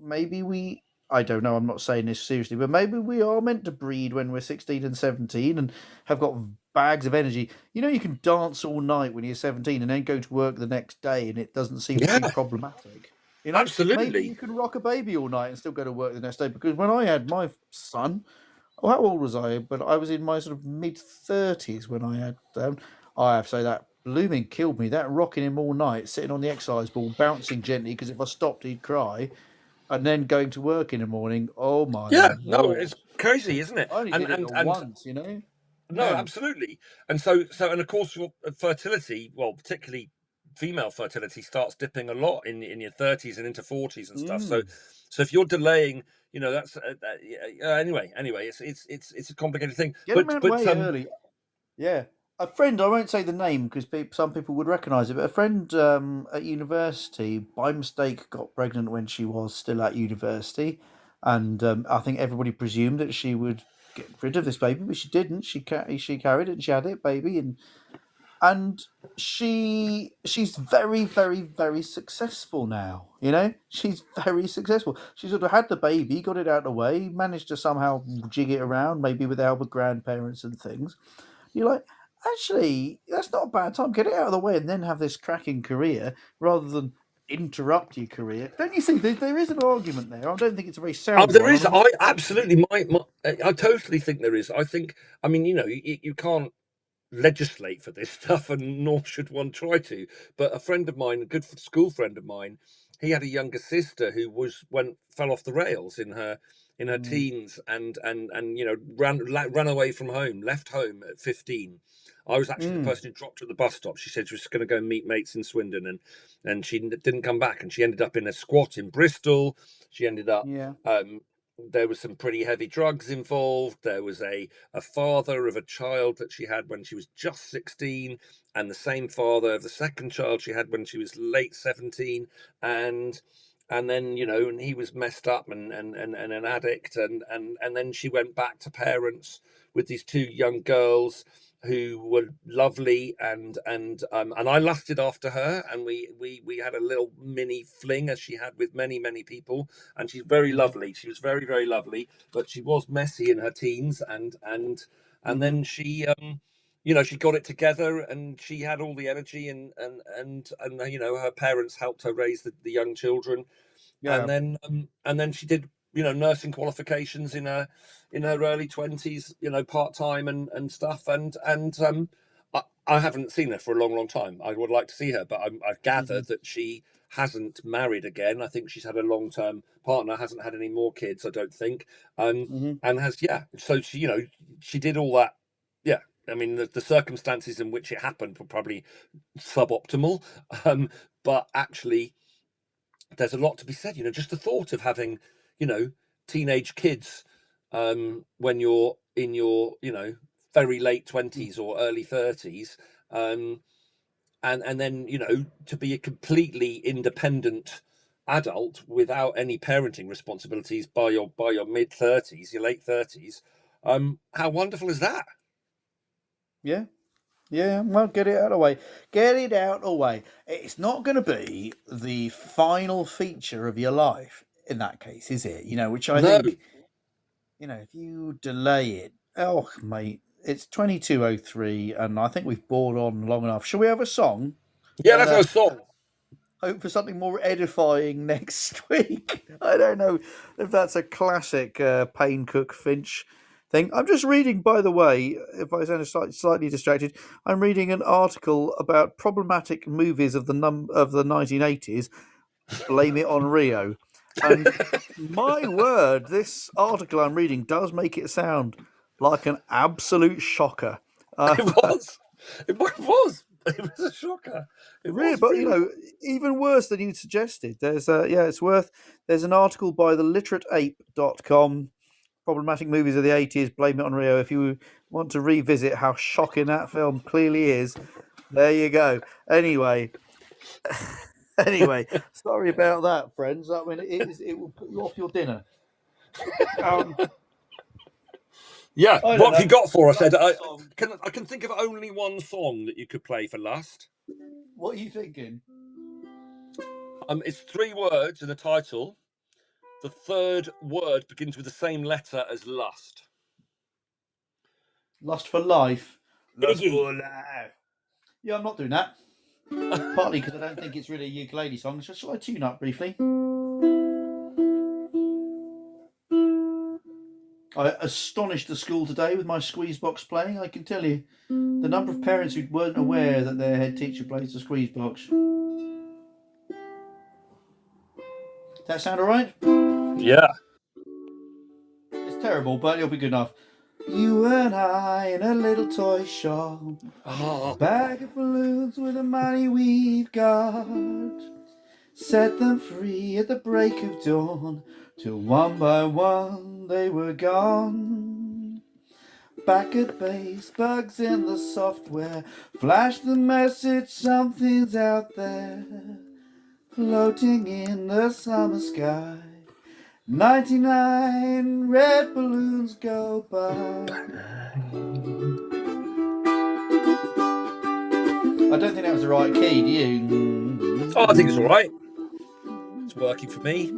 maybe I don't know. I'm not saying this seriously, but maybe we are meant to breed when we're 16 and 17 and have got bags of energy. You can dance all night when you're 17 and then go to work the next day, and it doesn't seem to be problematic. Absolutely. Maybe you can rock a baby all night and still go to work the next day. Because when I had my son, how old was I? But I was in my sort of mid-30s when I had them. I have to say that blooming killed me. That rocking him all night, sitting on the exercise ball, bouncing gently, because if I stopped, he'd cry, and then going to work in the morning. Oh my! No, Lord. it's crazy, isn't it? I only did it once, No, Yeah. absolutely. And so, and of course, your fertility, well, particularly female fertility, starts dipping a lot in your 30s and into 40s and stuff. So if you're delaying, that's anyway. It's a complicated thing. Get them out way early. Yeah. A friend, I won't say the name because some people would recognise it, but a friend at university, by mistake, got pregnant when she was still at university, and I think everybody presumed that she would get rid of this baby, but she didn't. She carried it, and she had it, baby, and she's very, very, very successful now. She's very successful. She sort of had the baby, got it out of the way, managed to somehow jig it around, maybe with the help of grandparents and things. You're like, actually, that's not a bad time. Get it out of the way and then have this cracking career rather than interrupt your career. Don't you think there is an argument there? I don't think it's a very sound there one. is. I absolutely I totally think there is. I mean, you can't legislate for this stuff, and nor should one try to. But a friend of mine, a good school friend of mine, he had a younger sister who fell off the rails in her teens, and ran away from home, left home at 15. I was actually the person who dropped her at the bus stop. She said she was going to go and meet mates in Swindon, and she didn't come back, and she ended up in a squat in Bristol. She ended up there was some pretty heavy drugs involved. There was a father of a child that she had when she was just 16, and the same father of the second child she had when she was late 17, and then and he was messed up and an addict, and then she went back to parents with these 2 young girls who were lovely, and I lusted after her, and we had a little mini fling, as she had with many people, and she's very lovely. She was very, very lovely, but she was messy in her teens, and then she she got it together, and she had all the energy, and her parents helped her raise the young children, and then she did nursing qualifications in her early 20s, part time and stuff, and I haven't seen her for a long time. I would like to see her, but I've gathered that she hasn't married again. I think she's had a long-term partner, hasn't had any more kids, I don't think, and has so she did all that. I mean, the circumstances in which it happened were probably suboptimal, but actually there's a lot to be said. Just the thought of having teenage kids when you're in your very late 20s or early 30s, and then to be a completely independent adult without any parenting responsibilities by your mid 30s, your late 30s. How wonderful is that? Yeah, well, get it out of the way. Get it out of the way. It's not going to be the final feature of your life in that case, is it? Which I think, if you delay it, oh, mate, it's 22:03, and I think we've bored on long enough. Shall we have a song? Yeah, let's have a song. Hope for something more edifying next week. I don't know if that's a classic Payne Cook Finch thing. I'm just reading, by the way, if I sound slightly distracted, I'm reading an article about problematic movies of the 1980s. Blame it on Rio. And my word, this article I'm reading does make it sound like an absolute shocker. It was. It was. It was a shocker. Really, but even worse than you suggested. There's there's an article by the literateape.com, problematic movies of the 80s, blame it on Rio. If you want to revisit how shocking that film clearly is, there you go. Anyway, sorry about that, friends. I mean, it will put you off your dinner. Yeah, what have you got for us, Ed? I can think of only one song that you could play for Lust. What are you thinking? It's 3 words in the title. The third word begins with the same letter as lust. Lust for life. Lust for life. Yeah, I'm not doing that. Partly because I don't think it's really a ukulele song. So shall I tune up briefly? I astonished the school today with my squeeze box playing. I can tell you, the number of parents who weren't aware that their head teacher plays the squeeze box. Does that sound alright? Yeah. It's terrible, but it'll be good enough. You and I in a little toy shop. A bag of balloons with the money we've got. Set them free at the break of dawn, till one by one they were gone. Back at base, bugs in the software flash the message something's out there, floating in the summer sky. 99 red balloons go by. I don't think that was the right key, do you? Oh, I think it's all right. It's working for me.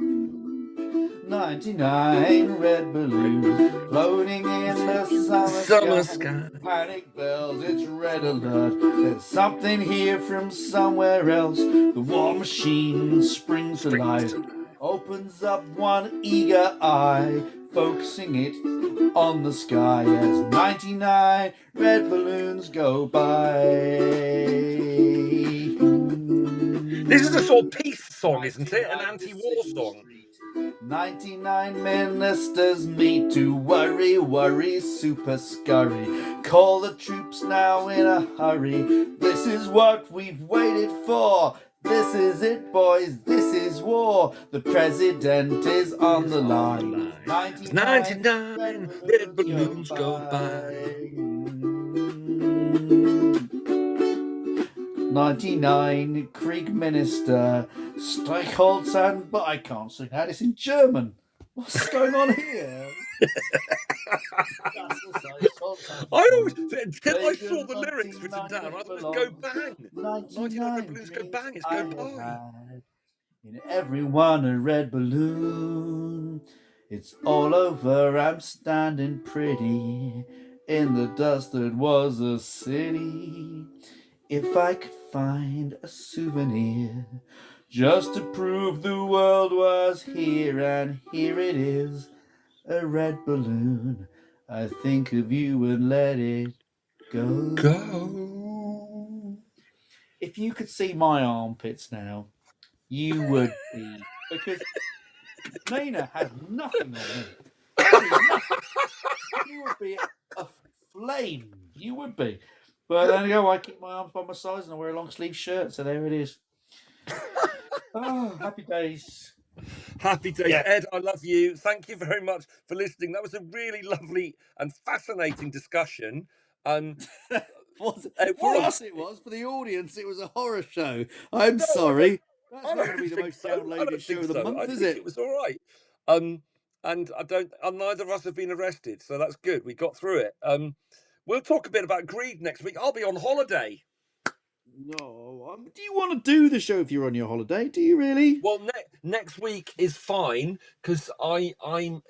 99 red balloons floating in the summer sky. Panic bells, it's red alert. There's something here from somewhere else. The war machine springs to life. Opens up one eager eye, focusing it on the sky as 99 red balloons go by. This is a sort of peace song, isn't it? An anti-war song. 99 ministers meet to worry, super scurry. Call the troops now in a hurry. This is what we've waited for. This is it, boys, this is war. The president is on the line. 99 red balloons go by. 99 Krieg Minister Streichholzern, but I can't sing that, it's in German. What's going on here? I always, until I saw the lyrics written down, I thought it was go bang. 99 red balloons go bang, it's go by. In everyone a red balloon. It's all over, I'm standing pretty in the dust that was a city. If I could find a souvenir just to prove the world was here, and here it is, a red balloon. I think of you and let it go. If you could see my armpits now, you would be, because Nina has nothing on me. Nothing. You would be a flame. You would be. But there you go, I keep my arms by my sides and I wear a long sleeve shirt, so there it is. Oh, happy days. Happy days. Yeah. Ed, I love you. Thank you very much for listening. That was a really lovely and fascinating discussion. For us it was. For the audience, it was a horror show. I'm sorry. That's not going to be the most downloaded show of the month, is it? It was all right. And neither of us have been arrested, so that's good. We got through it. We'll talk a bit about greed next week. I'll be on holiday. No, do you want to do the show if you're on your holiday? Do you really? Well, next week is fine because I'm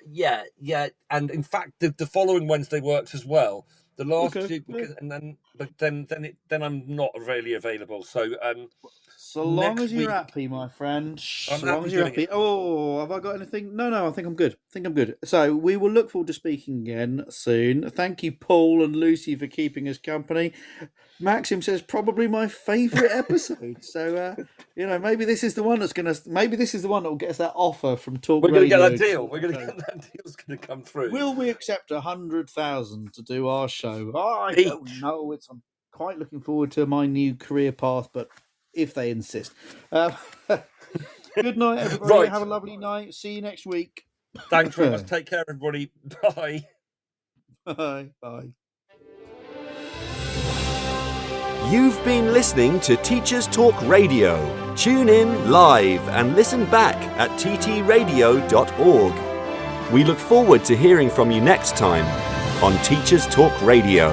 and in fact the following Wednesday works as well. The last Okay. two, then I'm not really available. So So long next as you're week- happy, my friend. I'm So long happy as you're doing happy. Oh, have I got anything? No, I think I'm good. So we will look forward to speaking again soon. Thank you, Paul and Lucy, for keeping us company. Maxim says probably my favourite episode. So maybe this is the one maybe this is the one that will get us that offer from Talk we're going to Radio. get that deal. We're going to get that deal's going to come through. Will we accept 100,000 to do our show? I don't know. I'm quite looking forward to my new career path, but if they insist. Good night, everybody. Right. Have a lovely night. See you next week. Thanks very much. Take care, everybody. Bye. Bye. Bye. You've been listening to Teachers Talk Radio. Tune in live and listen back at ttradio.org. We look forward to hearing from you next time on Teachers Talk Radio.